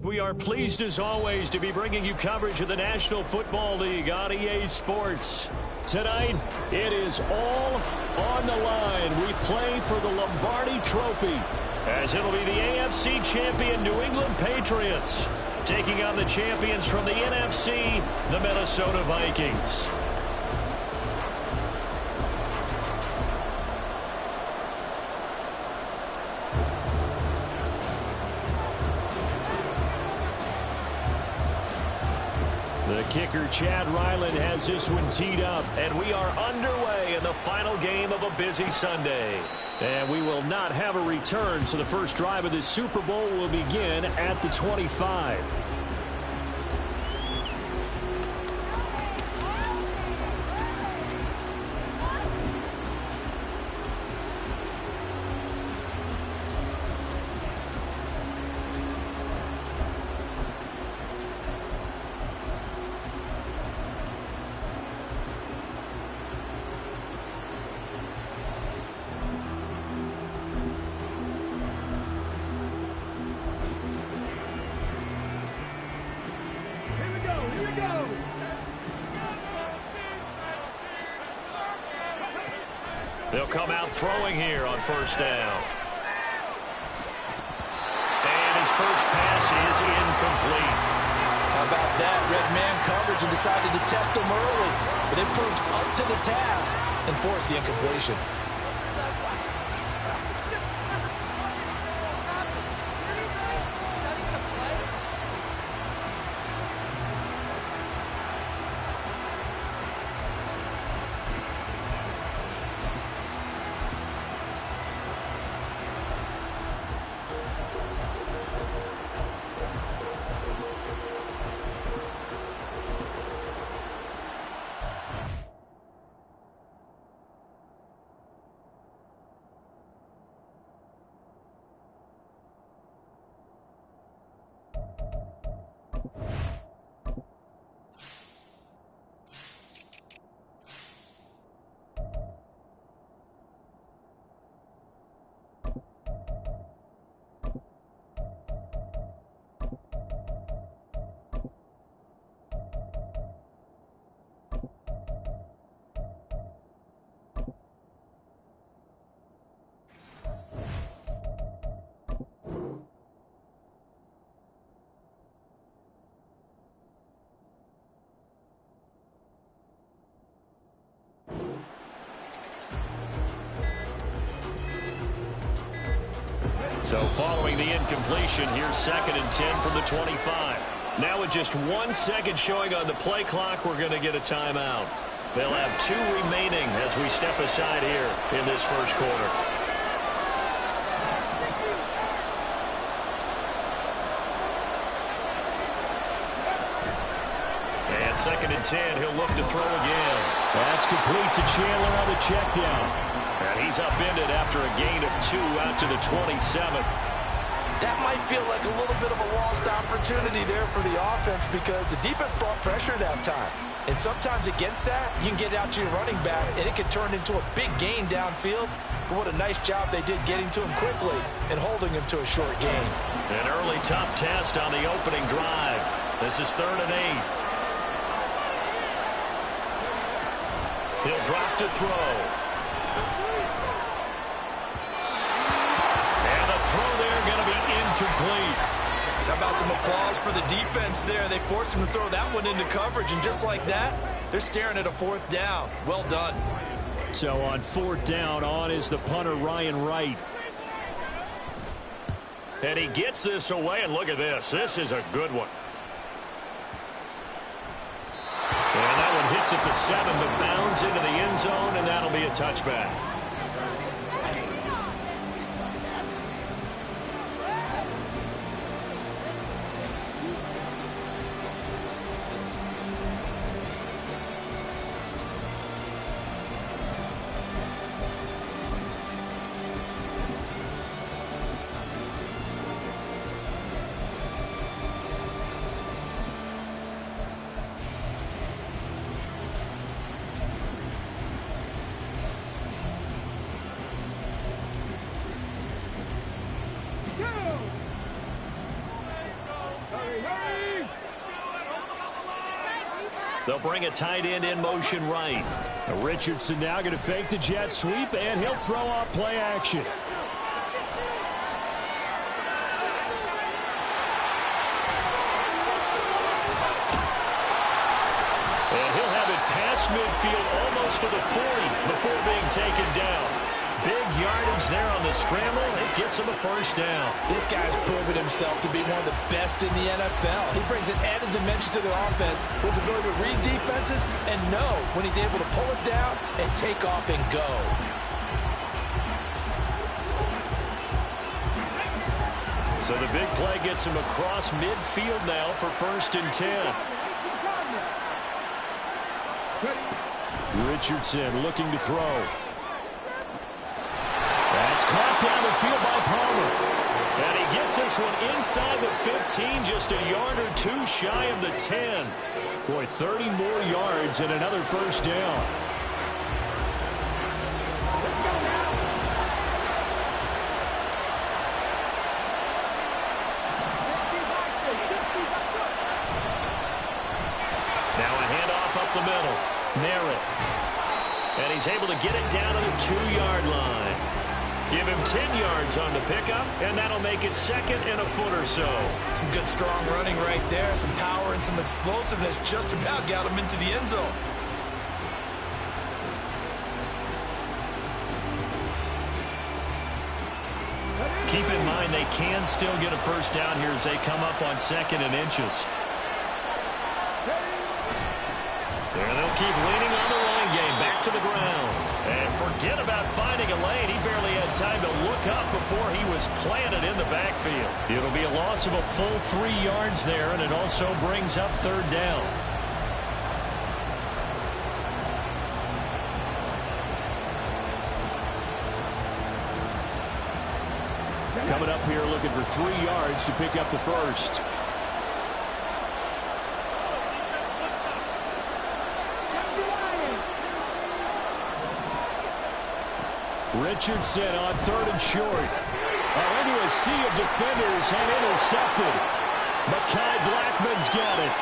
We are pleased as always to be bringing you coverage of the National Football League on EA Sports. Tonight, it is all on the line. We play for the Lombardi Trophy, as it'll be the AFC champion New England Patriots taking on the champions from the NFC, the Minnesota Vikings. The kicker, Chad Ryland, has this one teed up, and we are underway in the final game of a busy Sunday. And we will not have a return, so the first drive of this Super Bowl will begin at the 25. They'll come out throwing here on first down. And his first pass is incomplete. How about that? Red man coverage and decided to test him early. But it proved up to the task and forced the incompletion. So following the incompletion, here's 2nd and 10 from the 25. Now with just 1 second showing on the play clock, we're going to get a timeout. They'll have 2 remaining as we step aside here in this first quarter. And 2nd and 10, he'll look to throw again. That's complete to Chandler on the check down. And he's upended after a gain of 2 out to the 27. That might feel like a little bit of a lost opportunity there for the offense because the defense brought pressure that time. And sometimes against that, you can get out to your running back, and it can turn into a big gain downfield. But what a nice job they did getting to him quickly and holding him to a short gain. An early tough test on the opening drive. This is 3rd and 8. He'll drop to throw. And the throw there going to be incomplete. How about some applause for the defense there? They forced him to throw that one into coverage, and just like that, they're staring at a 4th down. Well done. So on 4th down, on is the punter, Ryan Wright. And he gets this away, and look at this. This is a good one. And that one hits at the 7, but bounds into the end zone, and that'll be a touchback. They'll bring a tight end in motion right. Richardson now going to fake the jet sweep, and he'll throw off play action. And he'll have it past midfield almost to the 40 before being taken down. Big yardage there on the scramble. It gets him a first down. This guy's proven himself to be one of the best in the NFL. He brings an added dimension to the offense with the ability to read defenses and know when he's able to pull it down and take off and go. So the big play gets him across midfield now for 1st and 10. Richardson looking to throw. That's caught down the field by Palmer. And he gets this one inside the 15, just a yard or two shy of the 10. Boy, 30 more yards and another first down. Now a handoff up the middle. Merritt. And he's able to get it down to the 2-yard line. Give him 10 yards on the pickup, and that'll make it 2nd and a foot or so. Some good, strong running right there. Some power and some explosiveness just about got him into the end zone. Keep in mind they can still get a first down here as they come up on 2nd and inches. There they'll keep leaning on the line game. Back to the ground. And forget about finding a lane. He barely had time to look up before he was planted in the backfield. It'll be a loss of a full 3 yards there, and it also brings up 3rd down. Coming up here looking for 3 yards to pick up the first. Richardson on 3rd and short. Into a sea of defenders and intercepted. Mekhi Blackman's got it.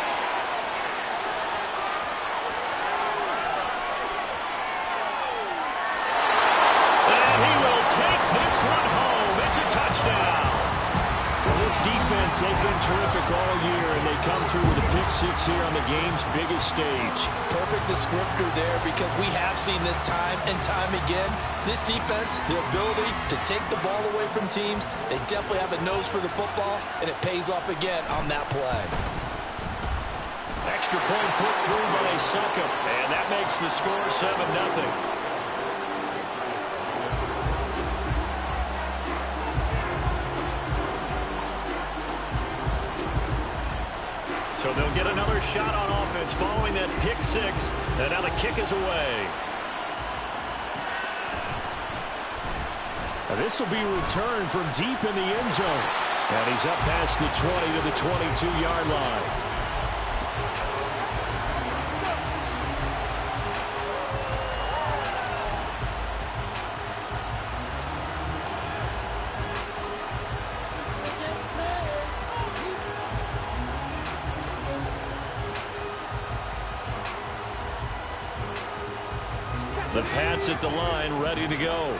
And he will take this one home. It's a touchdown. Well, this defense, they've been terrific all year, and they come through with a pick-6 here on the game's biggest stage. Perfect descriptor there, because we have seen this time and time again. This defense, their ability to take the ball away from teams, they definitely have a nose for the football, and it pays off again on that play. Extra point put through by Succop, and that makes the score 7-0. So they'll get another shot on offense following that pick-6, and now the kick is away. Now this will be returned from deep in the end zone. And he's up past the 20 to the 22-yard line. The Pats at the line, ready to go.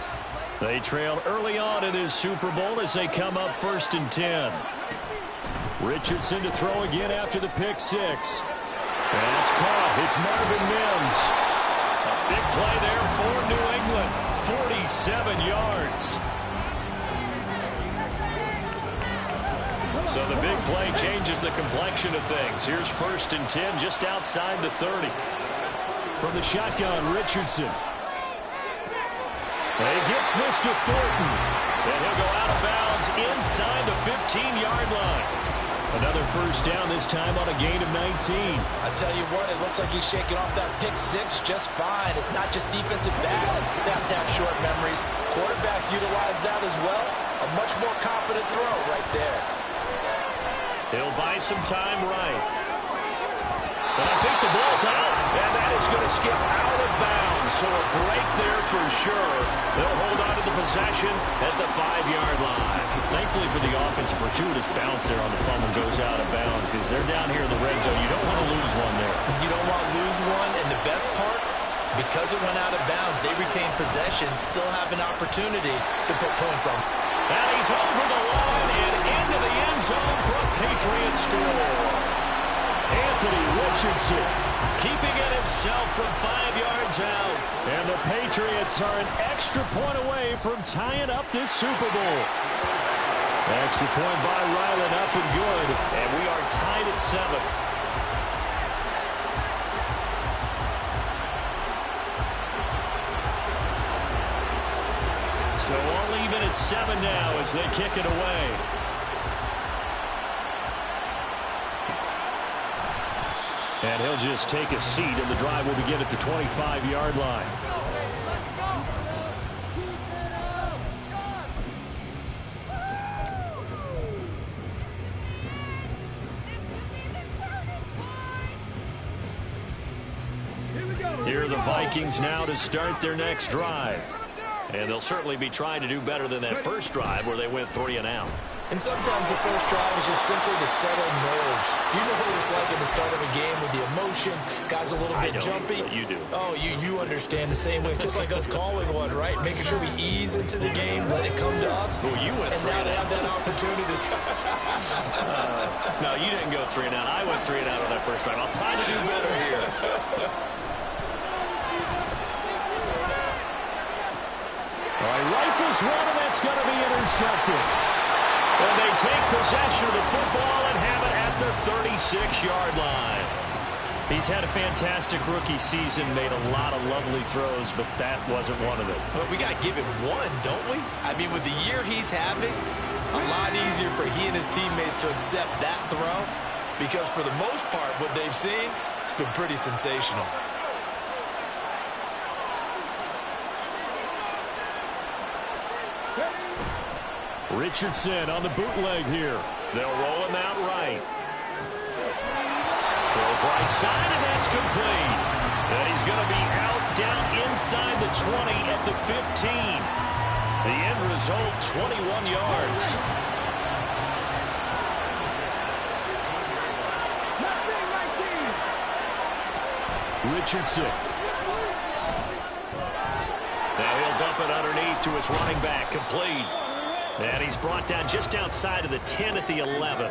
They trail early on in this Super Bowl as they come up 1st and 10. Richardson to throw again after the pick-6. That's caught. It's Marvin Mims. A big play there for New England. 47 yards. So the big play changes the complexion of things. Here's 1st and 10 just outside the 30. From the shotgun, Richardson. He gets this to Thornton. And he'll go out of bounds inside the 15-yard line. Another first down, this time on a gain of 19. I tell you what, it looks like he's shaking off that pick-6 just fine. It's not just defensive backs that have short memories. Quarterbacks utilize that as well. A much more confident throw right there. He'll buy some time right. And I think the ball's out, and that is going to skip out of bounds. So a break there for sure. They'll hold on to the possession at the 5-yard line. Thankfully for the offense, It's a fortuitous bounce there on the fumble, goes out of bounds because they're down here in the red zone. You don't want to lose one there. You don't want to lose one, and the best part, because it went out of bounds, they retain possession, still have an opportunity to put points on. And he's over the line and into the end zone for a Patriots score. Anthony Richardson keeping it himself from 5 yards out. And the Patriots are an extra point away from tying up this Super Bowl. Extra point by Ryland, up and good. And we are tied at 7. So all even at 7 now as they kick it away. And he'll just take a seat, and the drive will begin at the 25-yard line. Here are the Vikings now to start their next drive. And they'll certainly be trying to do better than that first drive where they went 3 and out. And sometimes the first drive is just simply to settle nerves. You know what it's like at the start of a game with the emotion. Guys a little bit jumpy. You do. Oh, you understand the same way. It's just like us calling one, right? Making sure we ease into the game, let it come to us. Well, you went 3 and out. And now they have that opportunity. No, you didn't go 3 and out. I went 3 and out on that first drive. I'll try to do better here. All right, rifles one, and that's going to be intercepted. And they take possession of the football and have it at their 36-yard line. He's had a fantastic rookie season, made a lot of lovely throws, but that wasn't one of them. But we got to give it one, don't we? I mean, with the year he's having, a lot easier for he and his teammates to accept that throw, because for the most part, what they've seen, it's been pretty sensational. Richardson on the bootleg here. They'll roll him out right. Throws right side, and that's complete. And he's going to be out down inside the 20 at the 15. The end result, 21 yards. Richardson. Now he'll dump it underneath to his running back, complete. And he's brought down just outside of the 10 at the 11.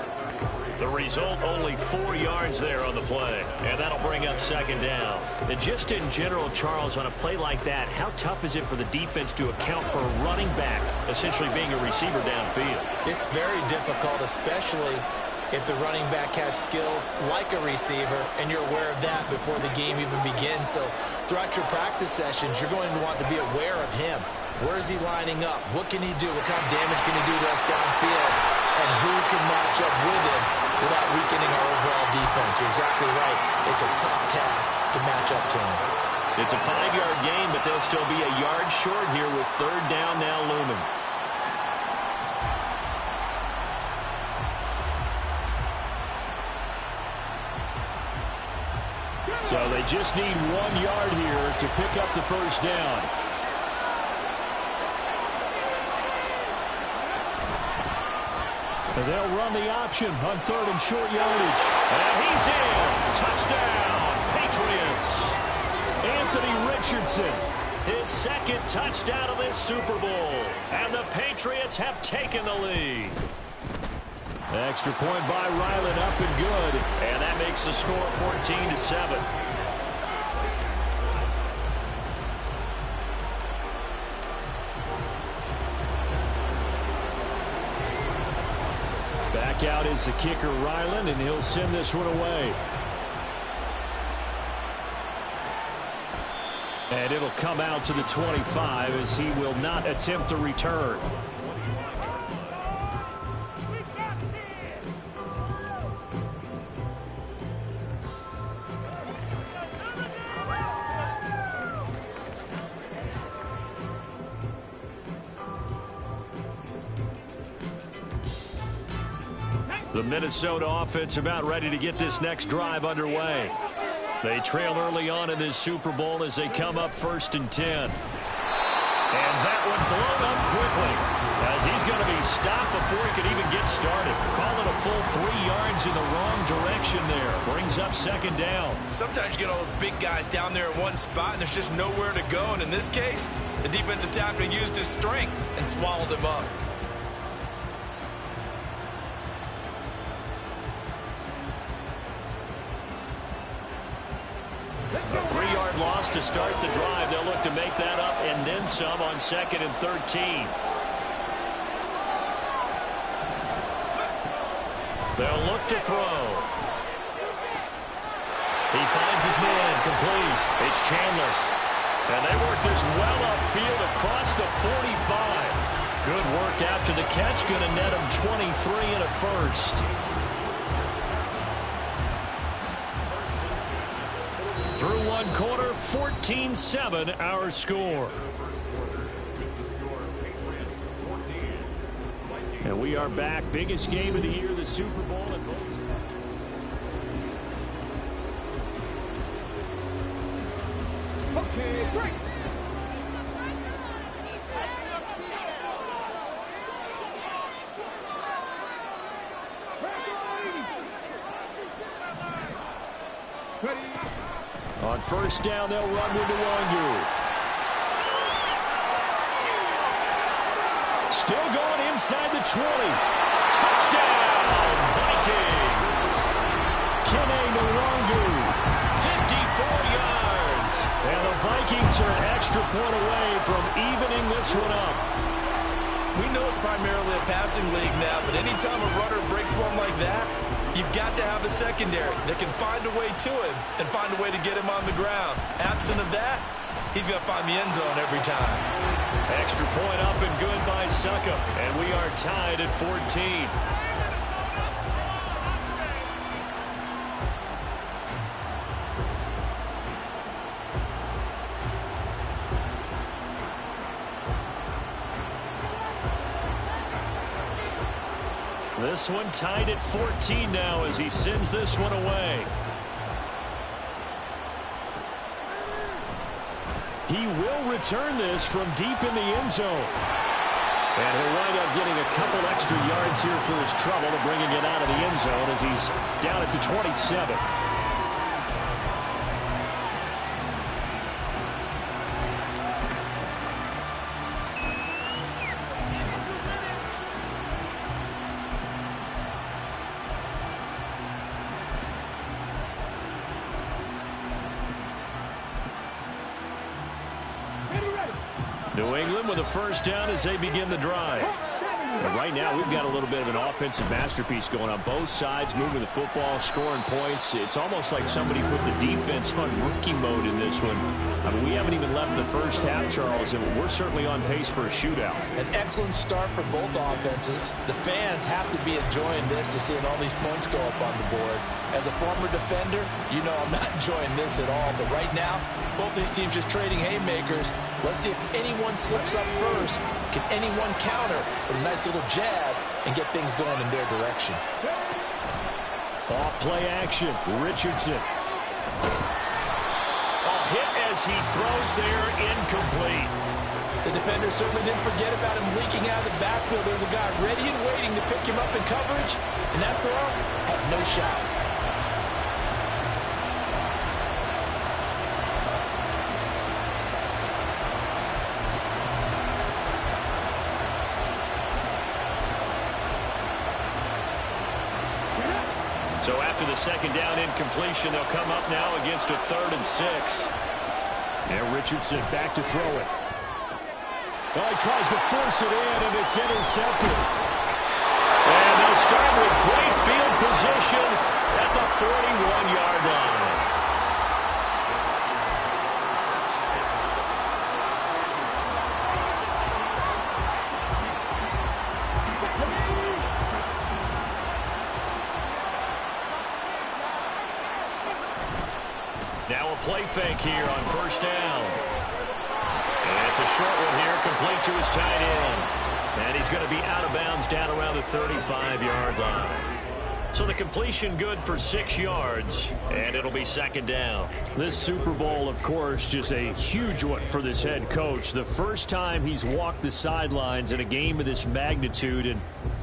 The result, only 4 yards there on the play. And that'll bring up second down. And just in general, Charles, on a play like that, how tough is it for the defense to account for a running back essentially being a receiver downfield? It's very difficult, especially if the running back has skills like a receiver, and you're aware of that before the game even begins. So throughout your practice sessions, you're going to want to be aware of him. Where is he lining up? What can he do? What kind of damage can he do to us downfield? And who can match up with him without weakening our overall defense? You're exactly right. It's a tough task to match up to him. It's a 5-yard gain, but they'll still be a yard short here with third down now looming. So they just need 1 yard here to pick up the first down. They'll run the option on third and short yardage. And he's in. Touchdown, Patriots. Anthony Richardson, his second touchdown of this Super Bowl. And the Patriots have taken the lead. Extra point by Ryland, up and good. And that makes the score 14-7. Back out is the kicker, Ryland, and he'll send this one away. And it'll come out to the 25 as he will not attempt to return. The Minnesota offense about ready to get this next drive underway. They trail early on in this Super Bowl as they come up 1st and 10. And that one blown up quickly as he's going to be stopped before he can even get started. Call it a full 3 yards in the wrong direction there. Brings up second down. Sometimes you get all those big guys down there in one spot, and there's just nowhere to go. And in this case, the defensive tackle used his strength and swallowed him up. A 3-yard loss to start the drive. They'll look to make that up and then some on 2nd and 13. They'll look to throw. He finds his man complete. It's Chandler. And they work this well upfield across the 45. Good work after the catch. Going to net him 23 and a first. Through one quarter, 14-7 our score. And we are back. Biggest game of the year, the Super Bowl. Okay, great. On first down, they'll run with Nwangu. Still going inside the 20. Touchdown, Vikings. Kene Nwangu, 54 yards. And the Vikings are an extra point away from evening this one up. We know it's primarily a passing league now, but anytime a runner breaks one like that, you've got to have a secondary that can find a way to him and find a way to get him on the ground. Absent of that, he's going to find the end zone every time. Extra point up and good by Suckup. And we are tied at 14. This one tied at 14 now as he sends this one away. He will return this from deep in the end zone. And he'll wind up getting a couple extra yards here for his trouble to bringing it out of the end zone as he's down at the 27. New England with a first down as they begin the drive. And right now, we've got a little bit of an offensive masterpiece going on both sides, moving the football, scoring points. It's almost like somebody put the defense on rookie mode in this one. I mean, we haven't even left the first half, Charles, and we're certainly on pace for a shootout. An excellent start for both offenses. The fans have to be enjoying this to seeing all these points go up on the board. As a former defender, you know I'm not enjoying this at all. But right now, both these teams just trading haymakers. Let's see if anyone slips up first. Can anyone counter with a nice little jab and get things going in their direction? Off play action. Richardson. A hit as he throws there, incomplete. The defender certainly didn't forget about him leaking out of the backfield. There's a guy ready and waiting to pick him up in coverage, and that throw had no shot. So after the second down incompletion, they'll come up now against a 3rd and 6. And Richardson back to throw it. Well, he tries to force it in, and it's intercepted. And they'll start with great field position at the 41-yard line. Now a play fake here on first down. And it's a short one here, complete to his tight end. And he's going to be out of bounds down around the 35-yard line. So the completion good for 6 yards, and it'll be second down. This Super Bowl, of course, just a huge one for this head coach. The first time he's walked the sidelines in a game of this magnitude. And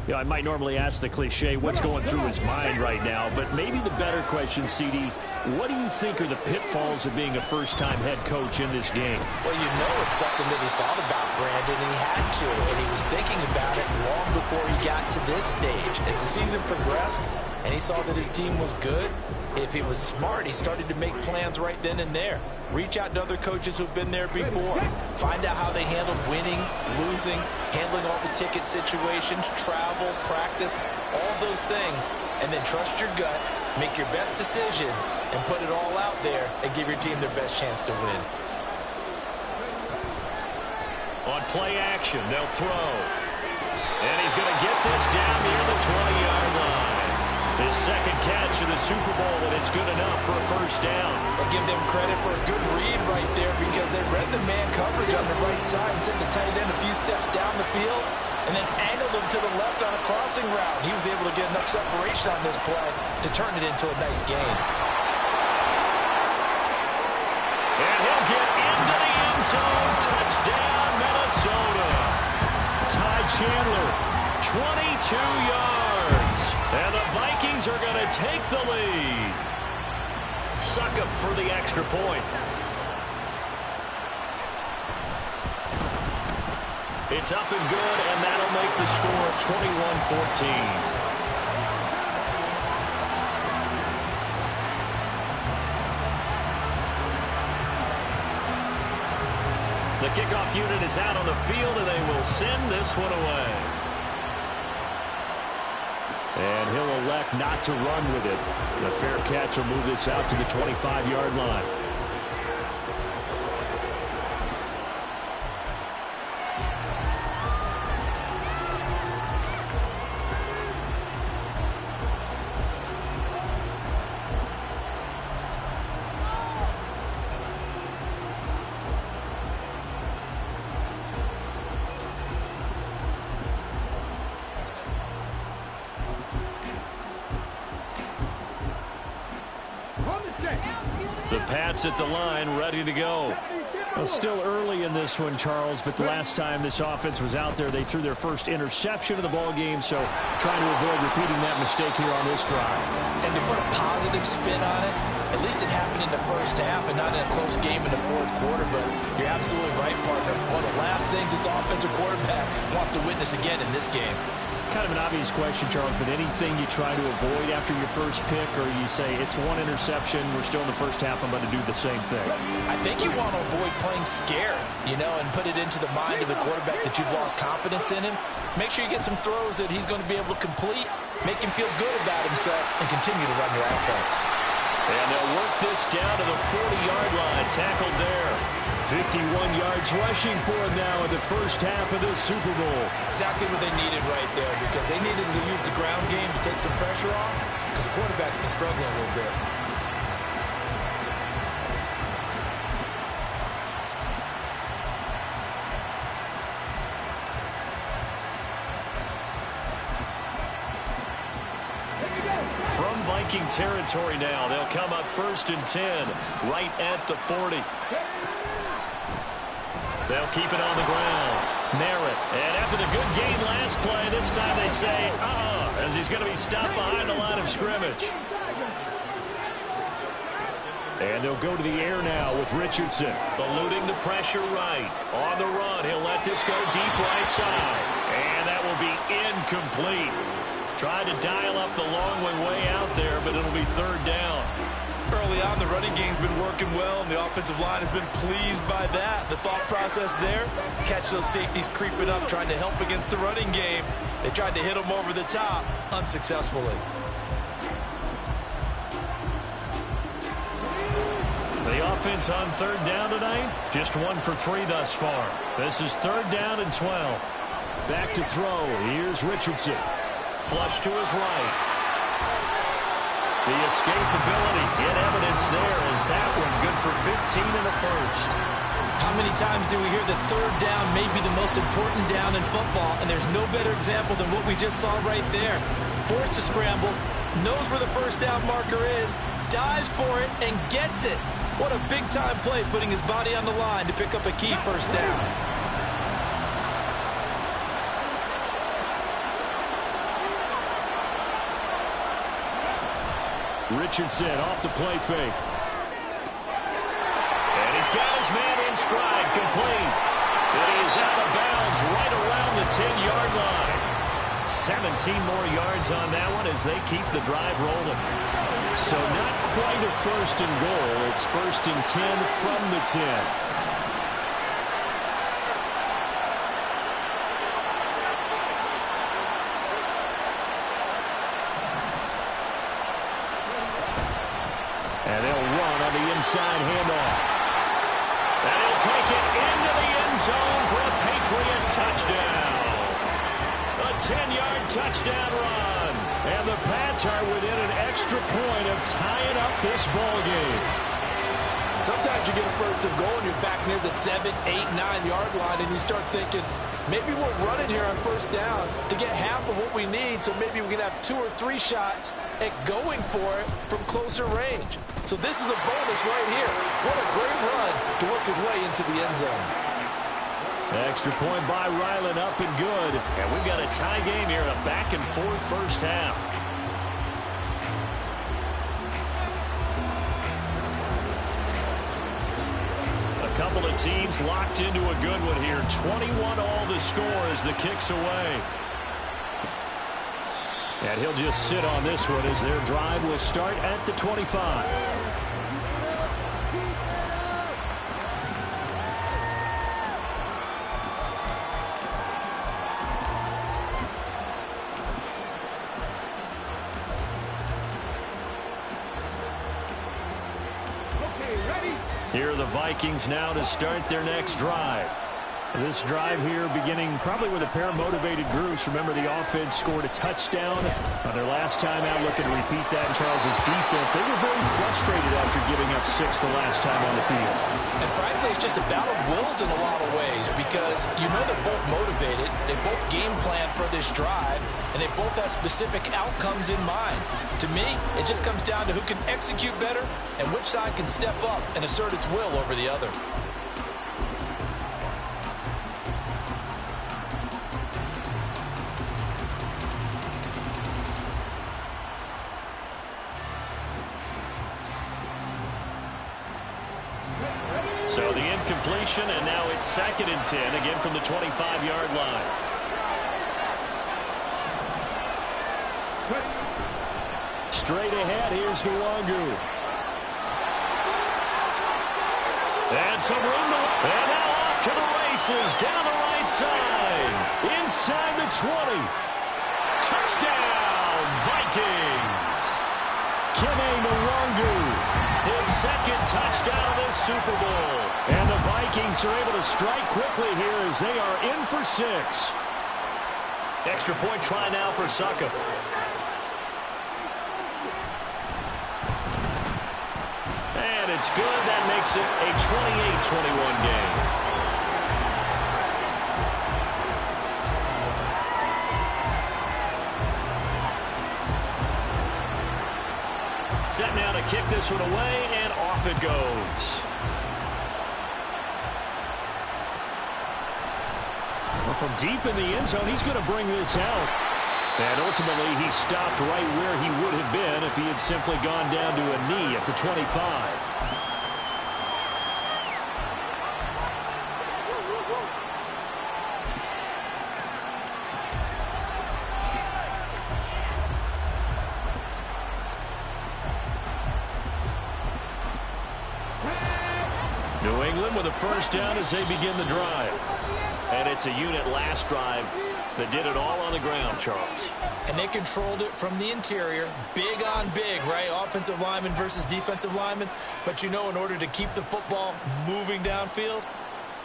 you know, I might normally ask the cliche, what's going through his mind right now? But maybe the better question, CD, what do you think are the pitfalls of being a first-time head coach in this game? Well, you know it's something that he thought about, Brandon, and he had to. And he was thinking about it long before he got to this stage. As the season progressed and he saw that his team was good, if he was smart, he started to make plans right then and there. Reach out to other coaches who've been there before. Find out how they handled winning, losing, handling all the ticket situations, travel, practice, all those things. And then trust your gut, make your best decision, and put it all out there and give your team their best chance to win. On play action, they'll throw. And he's going to get this down near the 20-yard line. His second catch of the Super Bowl, and it's good enough for a first down. I'll give them credit for a good read right there because they read the man coverage on the right side and sent the tight end a few steps down the field and then angled him to the left on a crossing route. He was able to get enough separation on this play to turn it into a nice gain. And he'll get into the end zone. Touchdown, Minnesota. Ty Chandler, 22 yards. And the Vikings are going to take the lead. Succop for the extra point. It's up and good, and that'll make the score 21-14. The kickoff unit is out on the field, and they will send this one away. And he'll elect not to run with it. The fair catch will move this out to the 25-yard line. The Pats at the line, ready to go. Well, still early in this one, Charles, but the last time this offense was out there, they threw their first interception of the ball game, so trying to avoid repeating that mistake here on this drive. And to put a positive spin on it, at least it happened in the first half and not in a close game in the fourth quarter, but you're absolutely right, partner. One of the last things this offensive quarterback wants to witness again in this game. Kind of an obvious question, Charles, but anything you try to avoid after your first pick, or you say it's one interception, we're still in the first half, I'm going to do the same thing? I think you want to avoid playing scared, you know, and put it into the mind of the quarterback that you've lost confidence in him. Make sure you get some throws that he's going to be able to complete, make him feel good about himself, and continue to run your offense. And they'll work this down to the 40-yard line, tackled there. 51 yards rushing for him now in the first half of this Super Bowl. Exactly what they needed right there, because they needed to use the ground game to take some pressure off, because the quarterback's been struggling a little bit. From Viking territory now, they'll come up 1st and 10, right at the 40. They'll keep it on the ground. Merritt. And after the good gain last play, this time they say, as he's going to be stopped behind the line of scrimmage. And they'll go to the air now with Richardson. Eluding the pressure right. On the run, he'll let this go deep right side. And that will be incomplete. Tried to dial up the long way out there, but it'll be 3rd down. Early on, the running game's been working well, and the offensive line has been pleased by that. The thought process there, catch those safeties creeping up, trying to help against the running game. They tried to hit them over the top, unsuccessfully. The offense on 3rd down tonight, just 1 for 3 thus far. This is 3rd down and 12. Back to throw. Here's Richardson. Flush to his right. The escapability in evidence there as that one good for 15 in the first. How many times do we hear that 3rd down may be the most important down in football, and there's no better example than what we just saw right there. Forced to scramble, knows where the first down marker is, dives for it, and gets it. What a big-time play, putting his body on the line to pick up a key first down. Richardson off the play fake. And he's got his man in stride, complete. And he's out of bounds right around the 10-yard line. 17 more yards on that one as they keep the drive rolling. So not quite a first and goal. It's first and 10 from the 10. And they'll run on the inside handoff. And he'll take it into the end zone for a Patriot touchdown. A 10-yard touchdown run. And the Pats are within an extra point of tying up this ball game. Sometimes you get a first and goal and you're back near the 7, 8, 9-yard line, and you start thinking, maybe we're running here on first down to get half of what we need, so maybe we can have 2 or 3 shots at going for it from closer range. So this is a bonus right here. What a great run to work his way into the end zone. Extra point by Ryland, up and good. And we've got a tie game here, a back-and-forth first half. A couple of teams locked into a good one here. 21 all the score as the kick's away. And he'll just sit on this one as their drive will start at the 25. Here are the Vikings now to start their next drive. This drive here beginning probably with a pair of motivated groups. Remember, the offense scored a touchdown on their last time out. Looking to repeat that in Charles's defense. They were very frustrated after giving up 6 the last time on the field. And frankly, it's just a battle of wills in a lot of ways, because you know they're both motivated. They both game plan for this drive, and they both have specific outcomes in mind. To me, it just comes down to who can execute better and which side can step up and assert its will over the other. So the incompletion, and now it's 2nd and 10, again from the 25-yard line. Straight ahead, here's Nwangu. And some room to... And now off to the races, down the right side. Inside the 20. Touchdown, Vikings. Kene Nwangu. His 2nd touchdown of this Super Bowl. And the Vikings are able to strike quickly here as they are in for 6. Extra point try now for Suckup. And it's good. That makes it a 28-21 game. Set now to kick this one away, and off it goes. Well, from deep in the end zone, he's going to bring this out. And ultimately, he stopped right where he would have been if he had simply gone down to a knee at the 25. New England with a first down as they begin the drive. And it's a unit last drive that did it all on the ground, Charles. And they controlled it from the interior. Big on big, right? Offensive lineman versus defensive lineman. But you know, in order to keep the football moving downfield,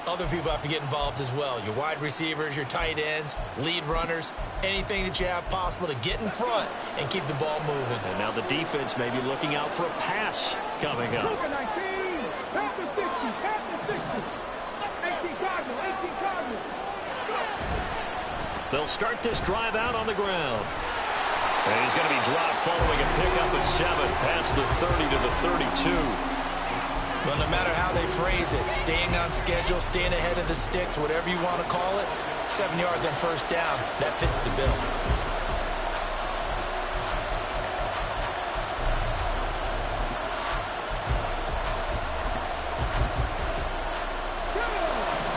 other people have to get involved as well. Your wide receivers, your tight ends, lead runners, anything that you have possible to get in front and keep the ball moving. And now the defense may be looking out for a pass coming up. They'll start this drive out on the ground. And he's going to be dropped following a pickup of 7 past the 30 to the 32. Well, no matter how they phrase it, staying on schedule, staying ahead of the sticks, whatever you want to call it, 7 yards on first down, that fits the bill.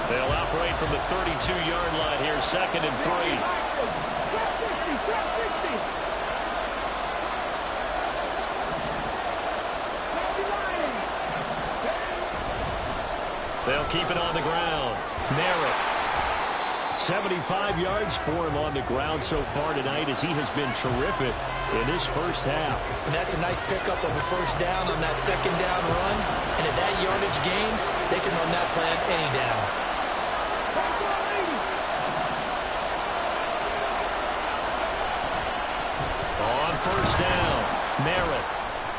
They'll operate from the 32-yard line here, 2nd and 3. They'll keep it on the ground. Merritt. 75 yards for him on the ground so far tonight as he has been terrific in this first half. And that's a nice pickup of a first down on that 2nd down run. And at that yardage gained, they can run that plan any down. On first down, Merritt.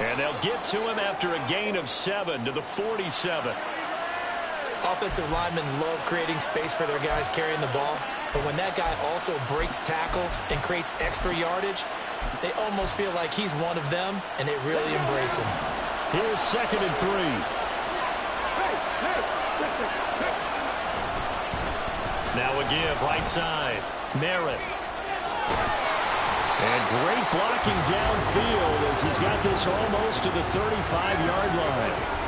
And they'll get to him after a gain of 7 to the 47. Offensive linemen love creating space for their guys carrying the ball, but when that guy also breaks tackles and creates extra yardage, they almost feel like he's one of them, and they really embrace him. Here's 2nd and 3. Now a give, right side. Merritt. And great blocking downfield as he's got this almost to the 35-yard line.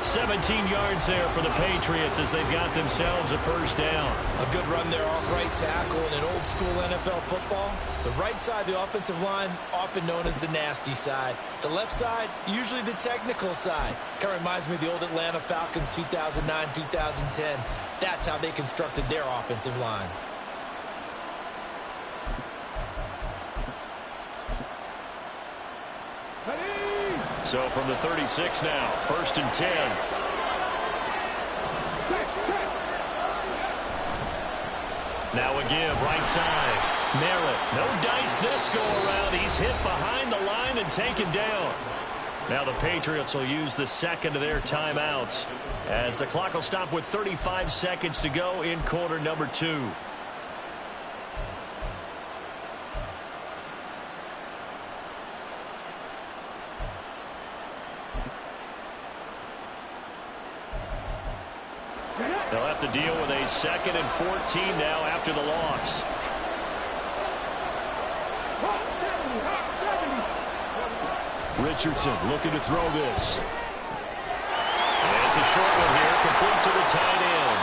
17 yards there for the Patriots as they've got themselves a first down. A good run there off right tackle in an old-school NFL football. The right side, the offensive line, often known as the nasty side. The left side, usually the technical side. Kind of reminds me of the old Atlanta Falcons 2009-2010. That's how they constructed their offensive line. So from the 36 now, 1st and 10. Now a give, right side. Merritt, no dice this go around. He's hit behind the line and taken down. Now the Patriots will use the 2nd of their timeouts as the clock will stop with 35 seconds to go in quarter number 2. They'll have to deal with a 2nd and 14 now after the loss. Richardson looking to throw this. And it's a short one here, complete to the tight end.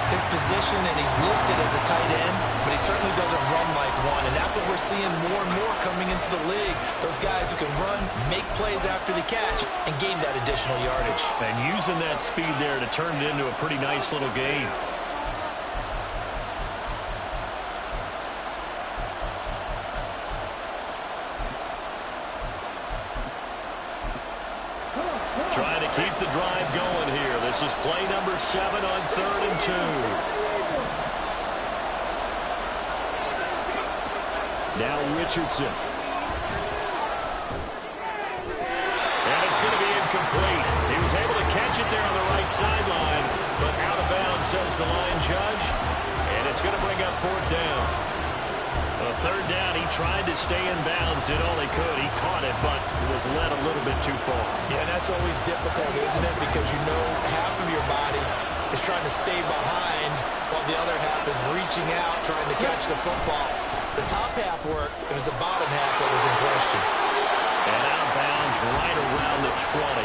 His position, and he's listed as a tight end, but he certainly doesn't run like one, and that's what we're seeing more and more coming into the league. Those guys who can run, make plays after the catch, and gain that additional yardage. And using that speed there to turn it into a pretty nice little gain. Trying to keep the drive going here. This is play number 7 on 3rd and 2. Now Richardson. And it's going to be incomplete. He was able to catch it there on the right sideline, but out of bounds, says the line judge. And it's going to bring up 4th down. A 3rd down, he tried to stay in bounds, did all he could. He caught it, but it was led a little bit too far. Yeah, that's always difficult, isn't it? Because you know half of your body is trying to stay behind while the other half is reaching out, trying to catch the football. The top half worked. It was the bottom half that was in question. And out of bounds right around the 20.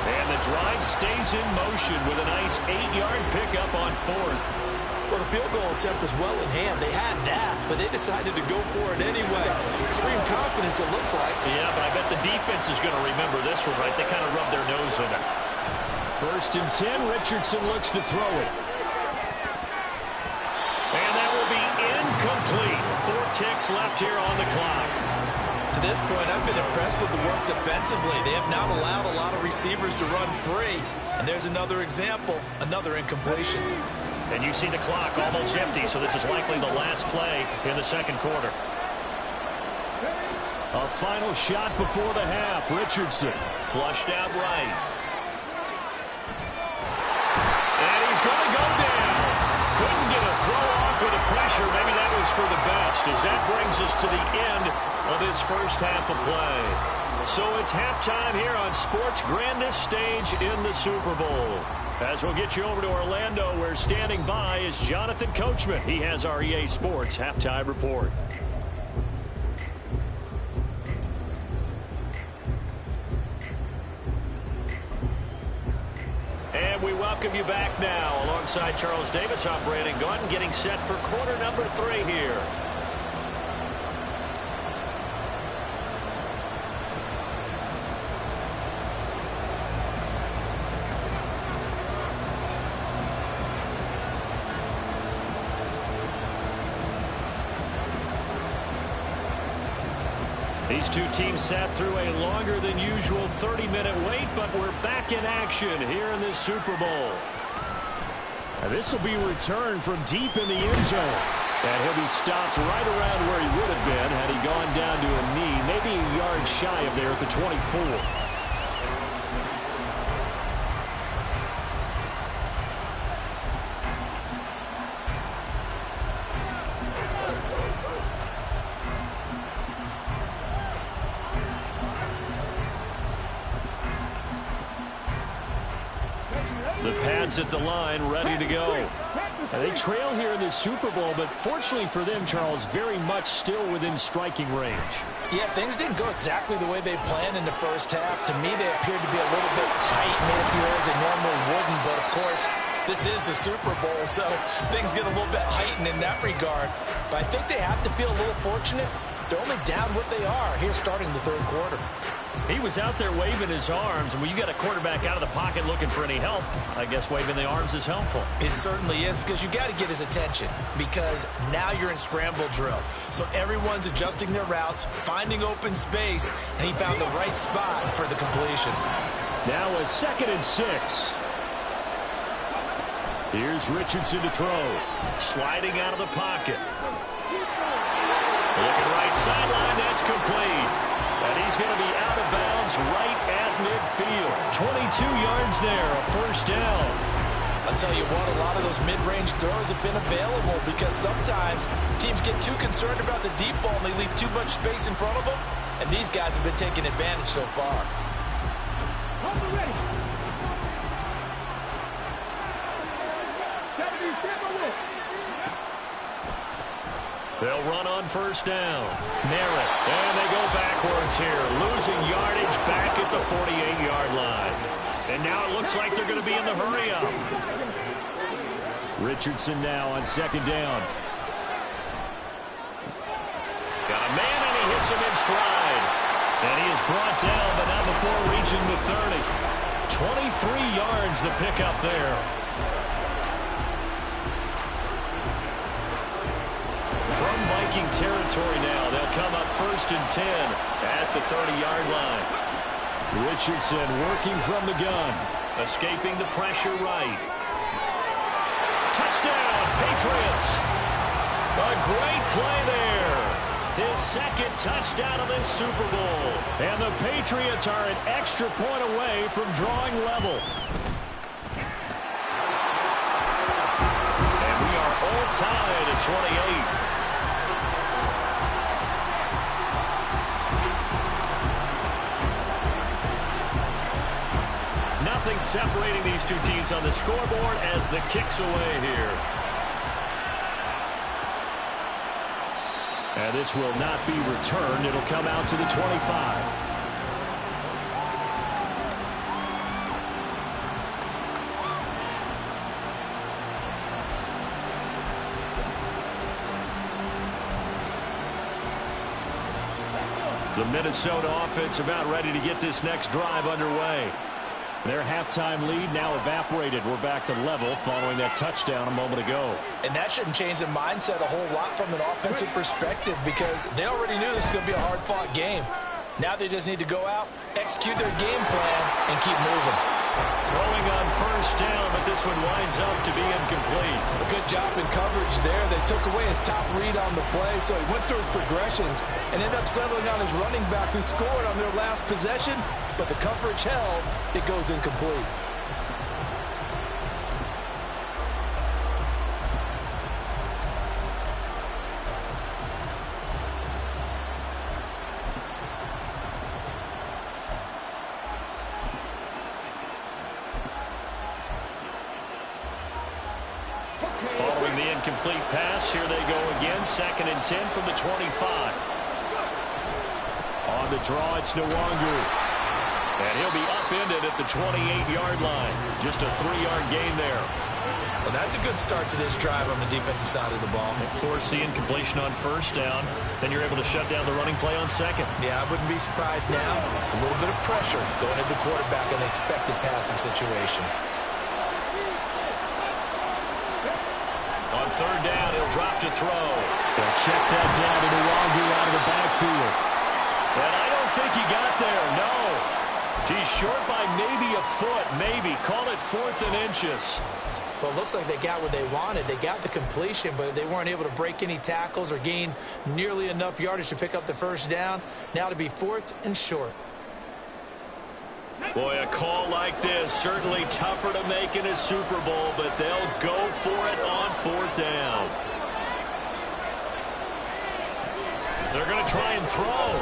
And the drive stays in motion with a nice 8-yard pickup on 4th. Well, the field goal attempt was well in hand. They had that, but they decided to go for it anyway. Extreme confidence, it looks like. Yeah, but I bet the defense is going to remember this one, right? They kind of rubbed their nose in it. 1st and 10, Richardson looks to throw it. And that will be incomplete. 4 ticks left here on the clock. To this point, I've been impressed with the work defensively. They have not allowed a lot of receivers to run free. And there's another example, another incompletion. And you see the clock almost empty, so this is likely the last play in the 2nd quarter. A final shot before the half. Richardson flushed out right. And he's going to go down. Couldn't get a throw off with the pressure. Maybe that was for the best, as that brings us to the end of this first half of play. So it's halftime here on sports' grandest stage in the Super Bowl. As we'll get you over to Orlando, where standing by is Jonathan Coachman. He has our EA Sports halftime report. And we welcome you back now. Alongside Charles Davis, I'm Brandon Gaudin, getting set for quarter number 3 here. These two teams sat through a longer than usual 30-minute wait, but we're back in action here in this Super Bowl. And this will be returned from deep in the end zone. And he'll be stopped right around where he would have been had he gone down to a knee, maybe a yard shy of there at the 24. The pads at the line, ready to go. And they trail here in this Super Bowl, but fortunately for them, Charles, very much still within striking range. Yeah, things didn't go exactly the way they planned in the first half. To me, they appeared to be a little bit tight midfield as they normally wouldn't. But, of course, this is the Super Bowl, so things get a little bit heightened in that regard. But I think they have to feel a little fortunate. They're only down what they are here starting the third quarter. He was out there waving his arms, and when you got a quarterback out of the pocket looking for any help, I guess waving the arms is helpful. It certainly is, because you got to get his attention, because now you're in scramble drill. So everyone's adjusting their routes, finding open space, and he found the right spot for the completion. Now a 2nd and 6. Here's Richardson to throw. Sliding out of the pocket. Looking right sideline, that's complete. And he's going to be out of bounds right at midfield. 22 yards there, a first down. I'll tell you what, a lot of those mid-range throws have been available because sometimes teams get too concerned about the deep ball and they leave too much space in front of them. And these guys have been taking advantage so far. Ready. They'll run on first down. Merritt, and they go backwards here, losing yardage back at the 48-yard line. And now it looks like they're going to be in the hurry-up. Richardson now on 2nd down. Got a man, and he hits him in stride. And he is brought down, but not before reaching the 30. 23 yards the pickup there. From Viking territory now, they'll come up 1st and 10 at the 30-yard line. Richardson working from the gun. Escaping the pressure right. Touchdown, Patriots. A great play there. His 2nd touchdown of this Super Bowl. And the Patriots are an extra point away from drawing level. And we are all tied at 28. Nothing separating these two teams on the scoreboard as the kick's away here. And this will not be returned. It'll come out to the 25. The Minnesota offense about ready to get this next drive underway. Their halftime lead now evaporated. We're back to level following that touchdown a moment ago. And that shouldn't change the mindset a whole lot from an offensive perspective because they already knew this was going to be a hard-fought game. Now they just need to go out, execute their game plan, and keep moving. Throwing on first down, but this one winds up to be incomplete. A good job in coverage there. They took away his top read on the play, so he went through his progressions and ended up settling on his running back who scored on their last possession, but the coverage held. It goes incomplete. incomplete pass. Here they go again. 2nd and 10 from the 25. On the draw, it's Nwangu. And he'll be upended at the 28-yard line. Just a 3-yard gain there. Well, that's a good start to this drive on the defensive side of the ball. Force the incompletion on 1st down. Then you're able to shut down the running play on 2nd. Yeah, I wouldn't be surprised now. A little bit of pressure going at the quarterback in an expected passing situation. On 3rd down, he'll drop to throw. They'll check that down to Nwangu out of the backfield. And I don't think he got there, no. He's short by maybe a foot, maybe. Call it 4th and inches. Well, it looks like they got what they wanted. They got the completion, but they weren't able to break any tackles or gain nearly enough yardage to pick up the 1st down. Now to be 4th and short. Boy, a call like this, certainly tougher to make in a Super Bowl, but they'll go for it on 4th down. They're going to try and throw.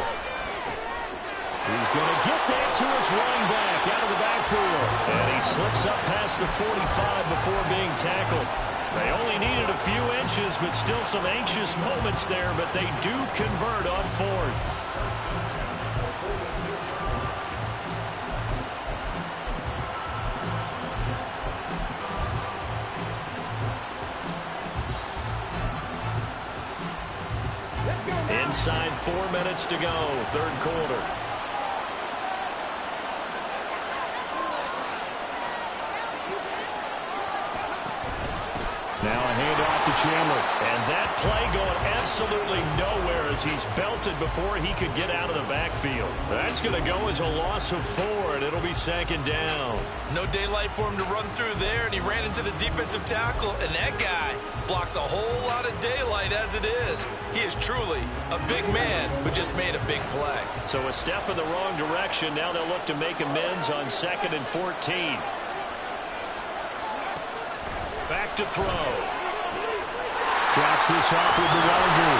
He's going to get that to his running back out of the backfield. And he slips up past the 45 before being tackled. They only needed a few inches, but still some anxious moments there, but they do convert on 4th. Inside 4 minutes to go, 3rd quarter. Now a handoff to Chandler. And that play going absolutely nowhere as he's belted before he could get out of the backfield. That's going to go as a loss of 4, and it'll be 2nd down. No daylight for him to run through there, and he ran into the defensive tackle, and that guy blocks a whole lot of daylight as it is. He is truly a big man who just made a big play. So a step in the wrong direction. Now they'll look to make amends on 2nd and 14. Back to throw. Drops this off with Nwangu.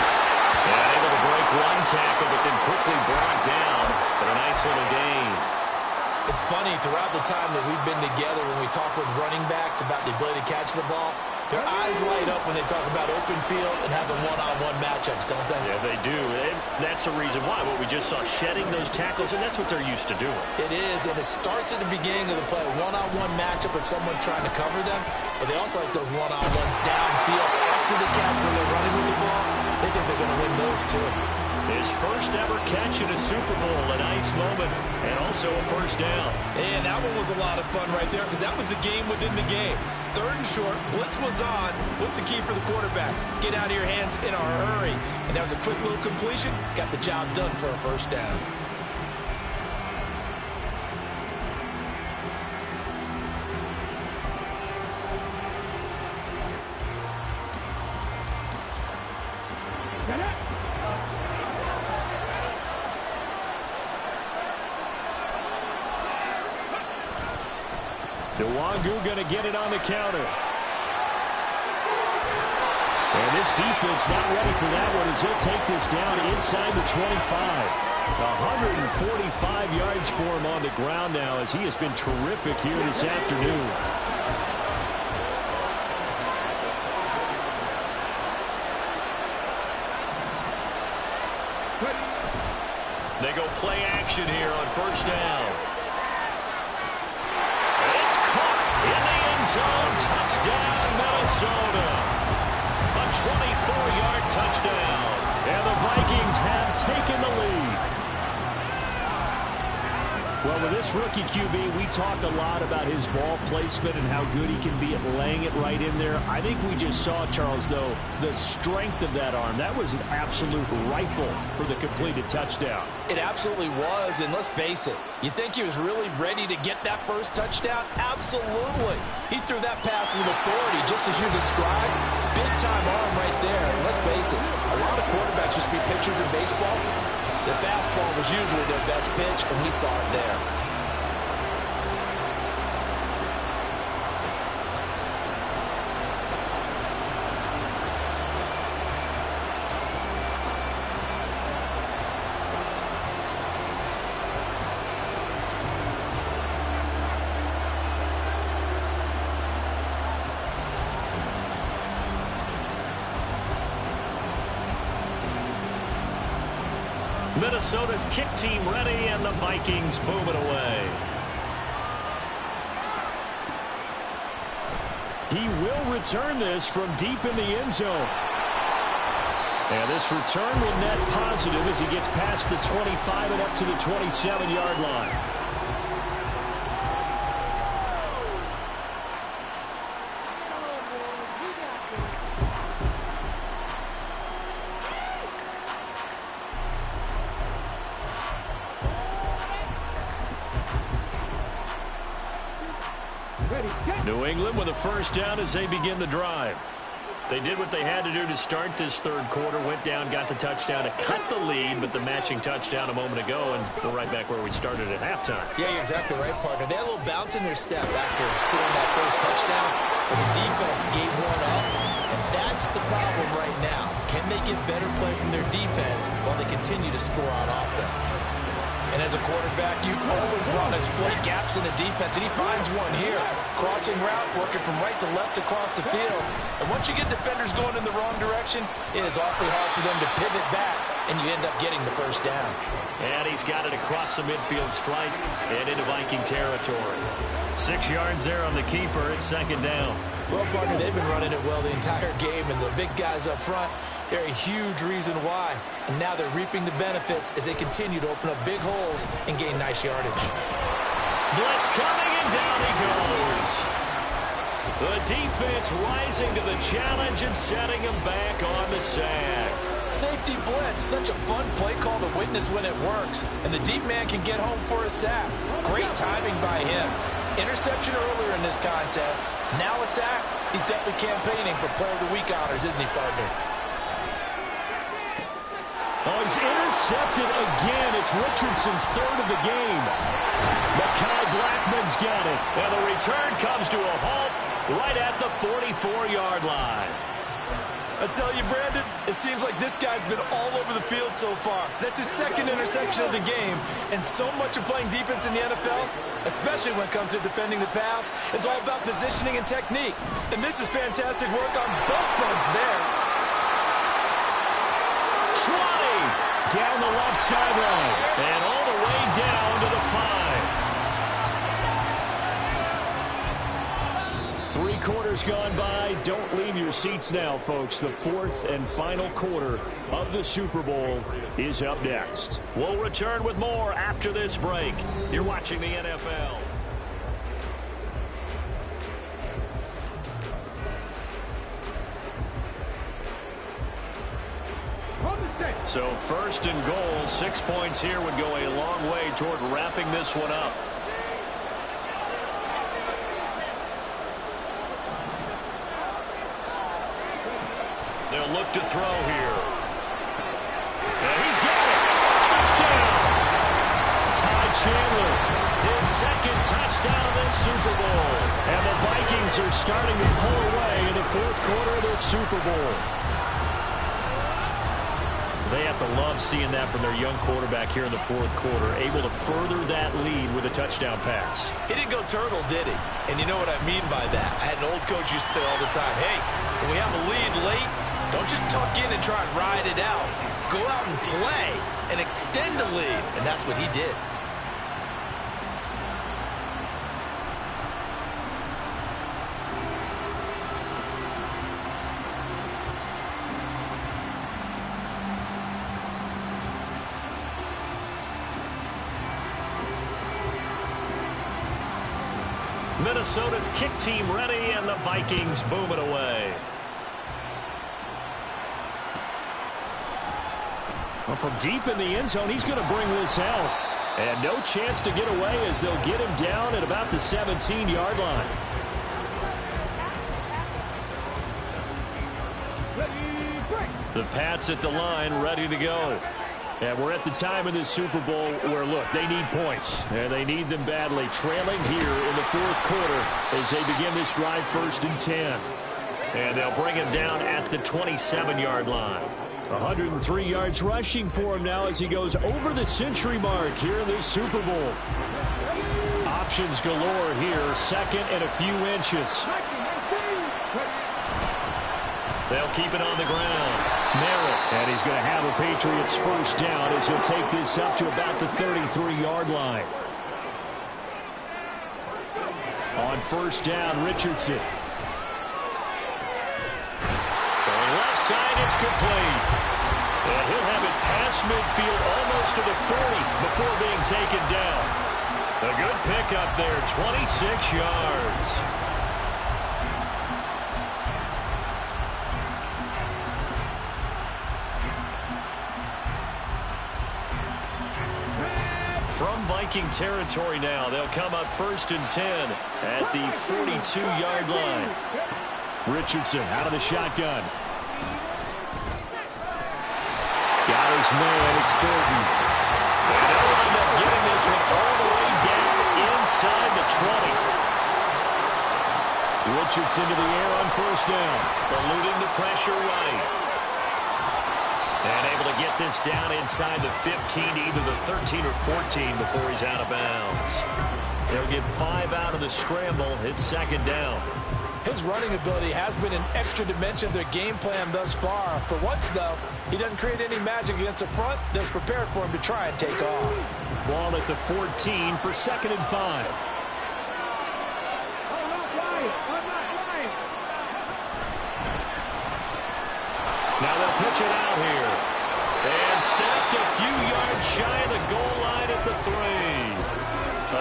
And able to break one tackle, but then quickly brought down for a nice little gain. It's funny, throughout the time that we've been together, when we talk with running backs about the ability to catch the ball, their eyes light up when they talk about open field and having one-on-one matchups, don't they? Yeah, they do. And that's the reason why. What we just saw, shedding those tackles, and that's what they're used to doing. It is, and it starts at the beginning of the play, a one-on-one matchup if someone's trying to cover them, but they also like those one-on-ones downfield after the catch when they're running with the ball. They think they're going to win those, too. His first ever catch in a Super Bowl, a nice moment, and also a 1st down. And that one was a lot of fun right there because that was the game within the game. 3rd and short, blitz was on. What's the key for the quarterback? Get out of your hands in a hurry. And that was a quick little completion. Got the job done for a 1st down. Nwangu going to get it on the counter. And this defense not ready for that one as he'll take this down inside the 25. 145 yards for him on the ground now as he has been terrific here this afternoon. They go play action here on 1st down. It's caught in the end zone. Touchdown, Minnesota. A 24-yard touchdown. And the Vikings have taken the lead. Well, with this rookie QB, we talk a lot about his ball placement and how good he can be at laying it right in there. I think we just saw, Charles, though, the strength of that arm. That was an absolute rifle for the completed touchdown. It absolutely was, and let's face it, you think he was really ready to get that first touchdown? Absolutely. He threw that pass with authority, just as you described. Big-time arm right there. And let's face it, a lot of quarterbacks used to be pitchers in baseball. The fastball was usually their best pitch, and we saw it there. Minnesota's kick team ready, and the Vikings boom it away. He will return this from deep in the end zone. And this return will net positive as he gets past the 25 and up to the 27-yard line. New England with a first down as they begin the drive. They did what they had to do to start this third quarter. Went down, got the touchdown to cut the lead, but the matching touchdown a moment ago, and we're right back where we started at halftime. Yeah, you're exactly right, partner. They had a little bounce in their step after scoring that first touchdown, but the defense gave one up, and that's the problem right now. Can they get better play from their defense while they continue to score on offense? And as a quarterback, you always want to exploit gaps in the defense, and he finds one here. Crossing route, working from right to left across the field. And once you get defenders going in the wrong direction, it is awfully hard for them to pivot back, and you end up getting the first down. And he's got it across the midfield stripe and into Viking territory. 6 yards there on the keeper. It's second down. Well, partner, they've been running it well the entire game, and the big guys up front, they're a huge reason why. And now they're reaping the benefits as they continue to open up big holes and gain nice yardage. Blitz coming, and down he goes. The defense rising to the challenge and setting him back on the sack. Safety blitz, such a fun play call to witness when it works. And the deep man can get home for a sack. Great timing by him. Interception earlier in this contest. Now a sack. He's definitely campaigning for Player of the Week honors, isn't he, partner? Oh, he's intercepted again. It's Richardson's third of the game. Mekhi Blackman's got it. And the return comes to a halt right at the 44-yard line. I tell you, Brandon, it seems like this guy's been all over the field so far. That's his second interception of the game. And so much of playing defense in the NFL, especially when it comes to defending the pass, is all about positioning and technique. And this is fantastic work on both fronts there. 20 down the left sideline and all the way down to the 5. 3 quarters gone by. Don't leave your seats now, folks. The fourth and final quarter of the Super Bowl is up next. We'll return with more after this break. You're watching the NFL. So first and goal, 6 points here would go a long way toward wrapping this one up. They'll look to throw here. And he's got it. Touchdown. Ty Chandler, his second touchdown of this Super Bowl. And the Vikings are starting to pull away in the fourth quarter of this Super Bowl. They have to love seeing that from their young quarterback here in the fourth quarter, able to further that lead with a touchdown pass. He didn't go turtle, did he? And you know what I mean by that. I had an old coach used to say all the time, hey, when we have a lead late, don't just tuck in and try and ride it out. Go out and play and extend the lead. And that's what he did. Minnesota's kick team ready, and the Vikings boom it away. Well, from deep in the end zone, he's going to bring this out. And no chance to get away as they'll get him down at about the 17-yard line. The Pats at the line, ready to go. And we're at the time in this Super Bowl where, look, they need points. And they need them badly. Trailing here in the fourth quarter as they begin this drive, 1st and 10. And they'll bring him down at the 27-yard line. 103 yards rushing for him now as he goes over the century mark here in this Super Bowl. Options galore here, 2nd and a few inches. They'll keep it on the ground. Merritt And he's going to have a Patriots first down as he'll take this up to about the 33-yard line. On first down, Richardson. Throwing left side, it's complete. And he'll have it past midfield almost to the 40 before being taken down. A good pickup there, 26 yards. From Viking territory now, they'll come up 1st and 10 at the 42-yard line. Richardson out of the shotgun. Got his man, it's Thornton. And they'll end up getting this one all the way down inside the 20. Richardson to the air on first down, eluding the pressure right. And able to get this down inside the 15 to either the 13 or 14 before he's out of bounds. They'll get 5 out of the scramble. It's second down. His running ability has been an extra dimension of their game plan thus far. For once, though, he doesn't create any magic against the front that's prepared for him to try and take off. Ball at the 14 for 2nd and 5. Now they'll pitch it out here. And snapped a few yards shy of the goal line at the 3.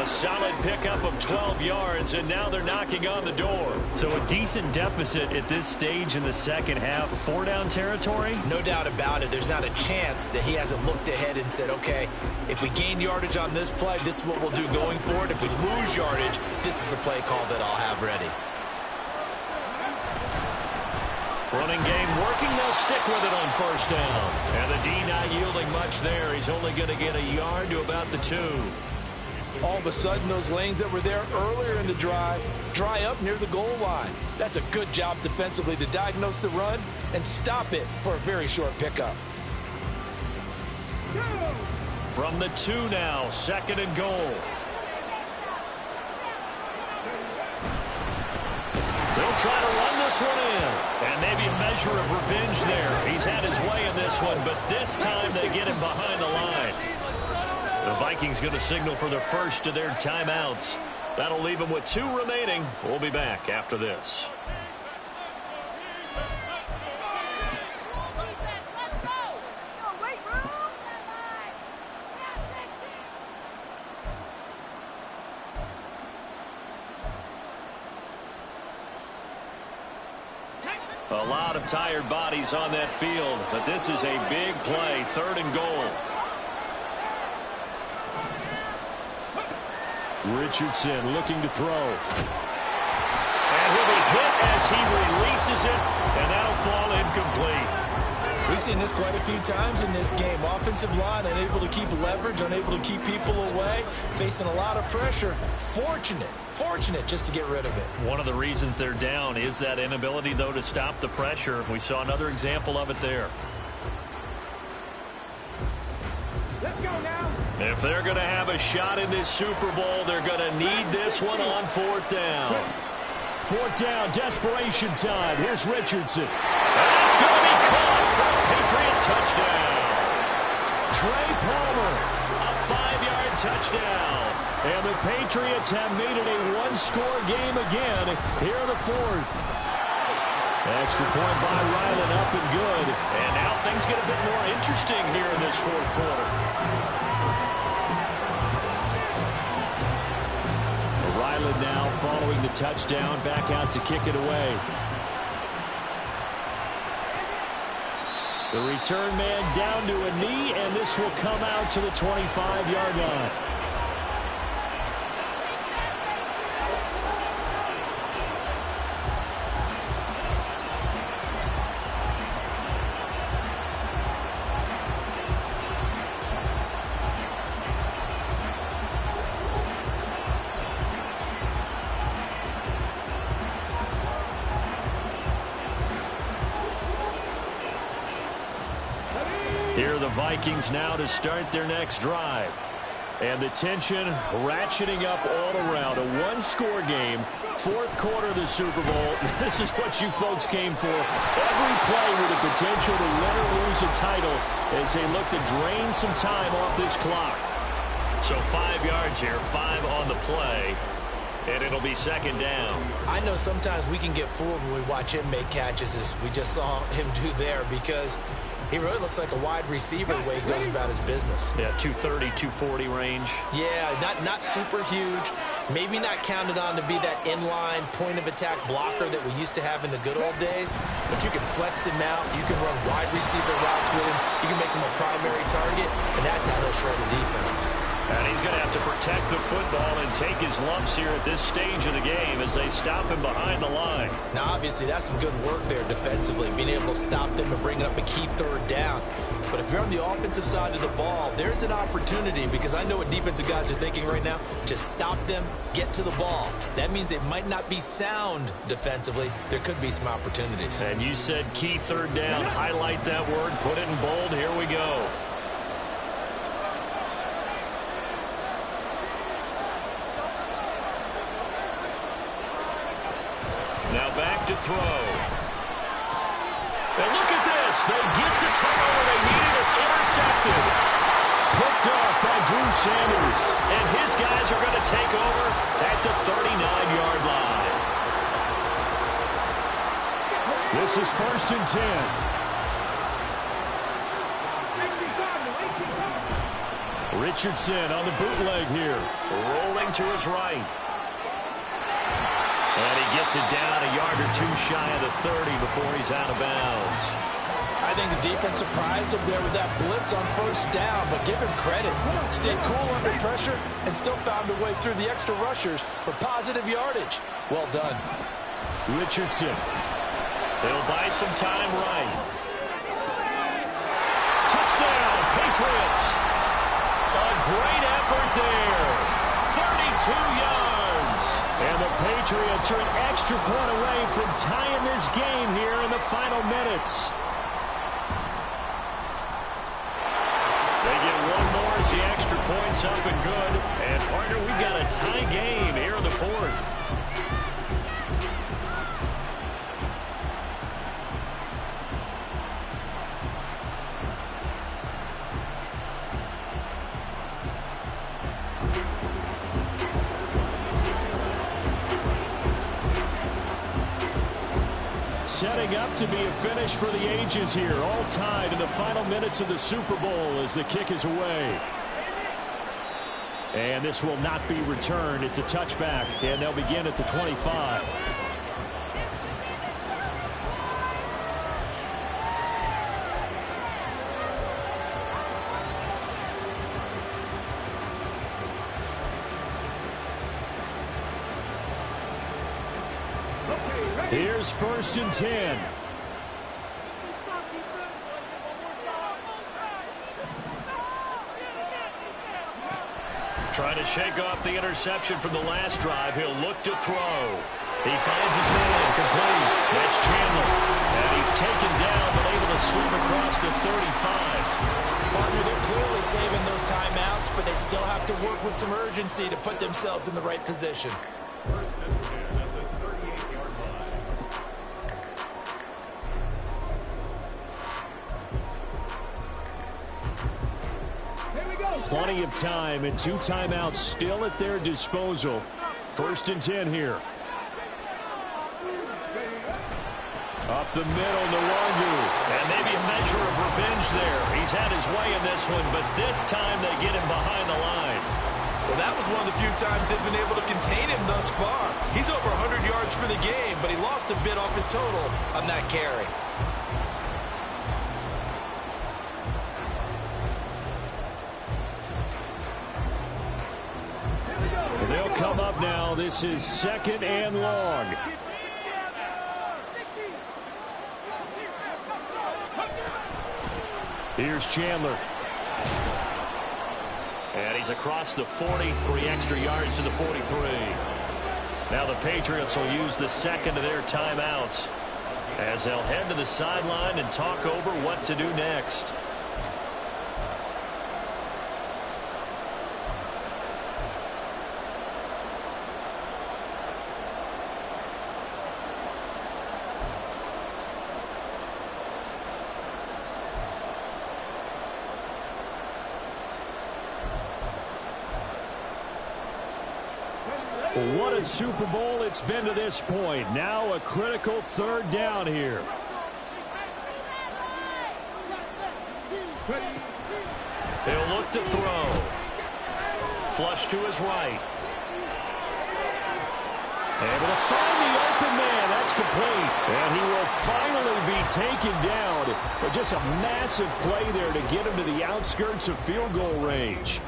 A solid pickup of 12 yards, and now they're knocking on the door. So a decent deficit at this stage in the second half. 4-down territory? No doubt about it. There's not a chance that he hasn't looked ahead and said, okay, if we gain yardage on this play, this is what we'll do going forward. If we lose yardage, this is the play call that I'll have ready. Running game working. They'll stick with it on first down. And the D not yielding much there. He's only going to get a yard to about the 2. All of a sudden, those lanes that were there earlier in the drive dry up near the goal line. That's a good job defensively to diagnose the run and stop it for a very short pickup. From the 2 now, 2nd and goal. They'll try to run this one in. And maybe a measure of revenge there. He's had his way in this one, but this time they get him behind the line. The Vikings going to signal for the first of their timeouts. That'll leave them with 2 remaining. We'll be back after this. A lot of tired bodies on that field, but this is a big play, 3rd and goal. Richardson looking to throw. And he'll be hit as he releases it, and that'll fall incomplete. We've seen this quite a few times in this game. Offensive line unable to keep leverage, unable to keep people away, facing a lot of pressure. Fortunate just to get rid of it. One of the reasons they're down is that inability, though, to stop the pressure. We saw another example of it there. Let's go now. If they're going to have a shot in this Super Bowl, they're going to need this one on 4th down. 4th down, desperation time. Here's Richardson. That's going to be caught for a Patriot touchdown. Trey Palmer, a 5-yard touchdown. And the Patriots have made it a 1-score game again here in the 4th. Extra point by Ryland, up and good. And now things get a bit more interesting here in this 4th quarter. Ryland now following the touchdown, back out to kick it away. The return man down to a knee, and this will come out to the 25-yard line. Here are the Vikings now to start their next drive. And the tension ratcheting up all around. A one-score game, fourth quarter of the Super Bowl. This is what you folks came for. Every play with the potential to win or lose a title as they look to drain some time off this clock. So 5 yards here, 5 on the play. And it'll be second down. I know sometimes we can get fooled when we watch him make catches, as we just saw him do there, because he really looks like a wide receiver the way he goes about his business. Yeah, 230, 240 range. Yeah, not super huge. Maybe not counted on to be that inline point-of-attack blocker that we used to have in the good old days. But you can flex him out. You can run wide receiver routes with him. You can make him a primary target, and that's how he'll shred a defense. And he's going to have to protect the football and take his lumps here at this stage of the game as they stop him behind the line. Now, obviously, that's some good work there defensively, being able to stop them and bring up a key third down. But if you're on the offensive side of the ball, there's an opportunity, because I know what defensive guys are thinking right now. Just stop them, get to the ball. That means they might not be sound defensively. There could be some opportunities. And you said key third down. Highlight that word. Put it in bold. Here we go. Now back to throw. And look at this. They get the turnover they needed. It's intercepted. Picked off by Drew Sanders. And his guys are going to take over at the 39-yard line. This is 1st and 10. Richardson on the bootleg here. Rolling to his right. And he gets it down a yard or two shy of the 30 before he's out of bounds. I think the defense surprised him there with that blitz on first down, but give him credit. Stayed cool under pressure and still found a way through the extra rushers for positive yardage. Well done. Richardson. They'll buy some time right. Touchdown, Patriots. A great effort there. 32 yards. And the Patriots are an extra point away from tying this game here in the final minutes. They get one more as the extra point's up and good. And, partner, we've got a tie game here in the fourth. Setting up to be a finish for the ages here. All tied in the final minutes of the Super Bowl as the kick is away. And this will not be returned. It's a touchback, and they'll begin at the 25. Here's 1st and 10. Trying to shake off the interception from the last drive. He'll look to throw. He finds his man complete. That's Chandler. And he's taken down but able to slip across the 35. Partner, they're clearly saving those timeouts, but they still have to work with some urgency to put themselves in the right position. Plenty of time and 2 timeouts still at their disposal. 1st and 10 here. Up the middle, Nwangu. And maybe a measure of revenge there. He's had his way in this one, but this time they get him behind the line. Well, that was one of the few times they've been able to contain him thus far. He's over 100 yards for the game, but he lost a bit off his total on that carry. They'll come up now. This is 2nd and long. Here's Chandler. And he's across the 40, 3 extra yards to the 43. Now the Patriots will use the second of their timeouts as they'll head to the sideline and talk over what to do next. What a Super Bowl it's been to this point. Now a critical third down here. He'll look to throw. Flush to his right. Able to find the open man. That's complete. And he will finally be taken down. But just a massive play there to get him to the outskirts of field goal range.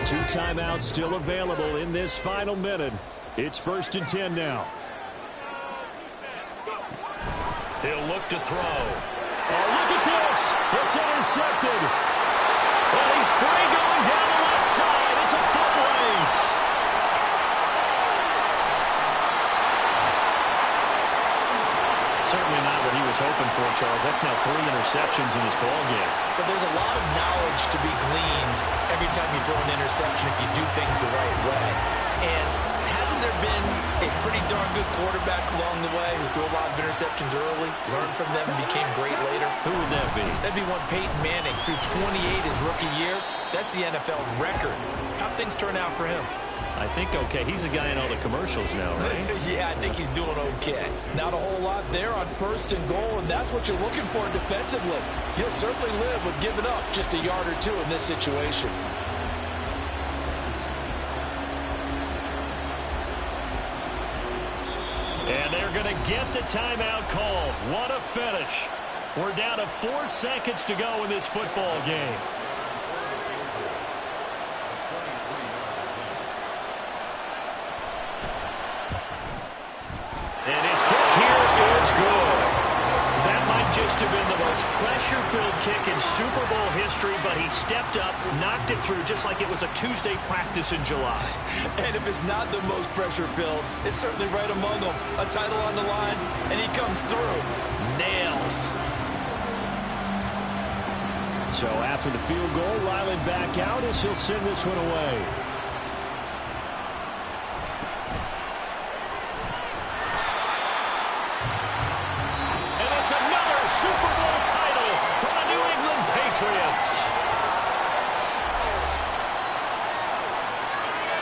Two timeouts still available in this final minute. It's 1st and 10 now. He'll look to throw. Oh, look at this. It's intercepted. And he's free going down the left side. It's a foot race. Certainly not what he was hoping for, Charles. That's now 3 interceptions in this ballgame. But there's a lot of knowledge to be gleaned every time you throw an interception if you do things the right way. And hasn't there been a pretty darn good quarterback along the way who threw a lot of interceptions early, learned from them, and became great later? Who would that be? That'd be one Peyton Manning. Threw 28 his rookie year. That's the NFL record. How'd things turn out for him? I think okay. He's a guy in all the commercials now, right? Yeah, I think he's doing okay. Not a whole lot there on 1st and goal, and that's what you're looking for defensively. He'll certainly live with giving up just a yard or two in this situation. And they're going to get the timeout called. What a finish. We're down to 4 seconds to go in this football game. And his kick here is good. That might just have been the most pressure-filled kick in Super Bowl history, but he stepped up, knocked it through just like it was a Tuesday practice in July. And if it's not the most pressure-filled, it's certainly right among them. A title on the line, and he comes through. Nails. So after the field goal, Ryland back out as he'll send this one away. And it's another Super Bowl title for the New England Patriots.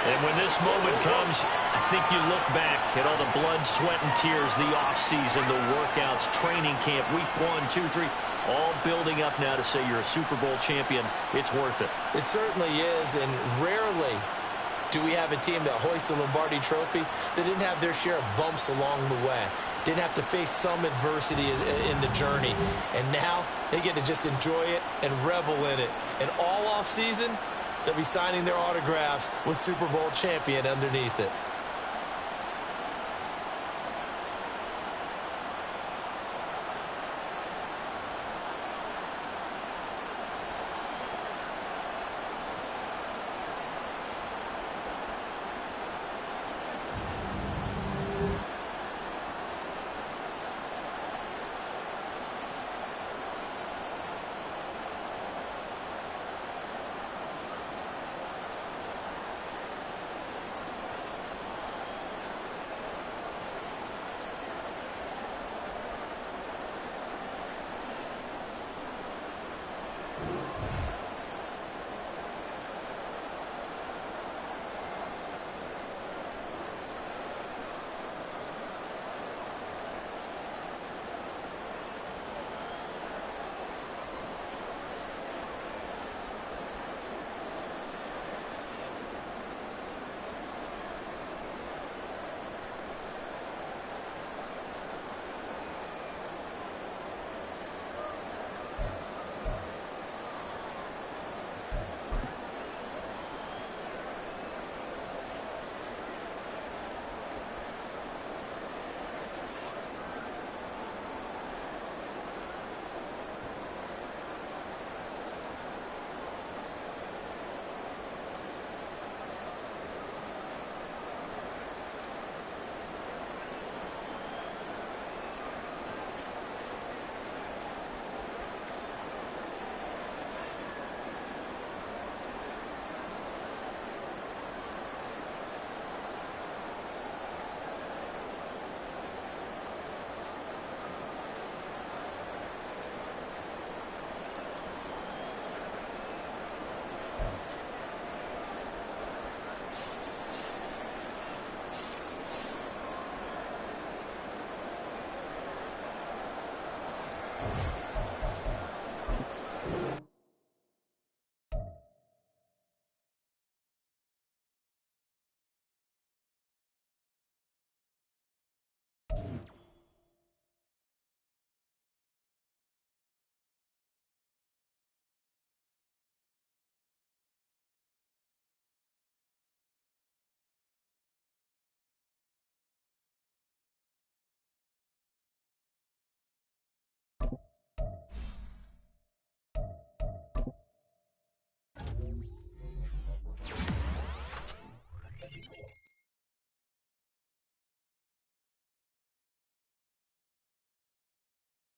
And when this moment comes, I think you look back at all the blood, sweat, and tears, the offseason, the workouts, training camp, week 1, 2, 3, all building up now to say you're a Super Bowl champion. It's worth it. It certainly is, and rarely do we have a team that hoists the Lombardi Trophy that didn't have their share of bumps along the way, didn't have to face some adversity in the journey, and now they get to just enjoy it and revel in it. And all offseason, they'll be signing their autographs with Super Bowl champion underneath it.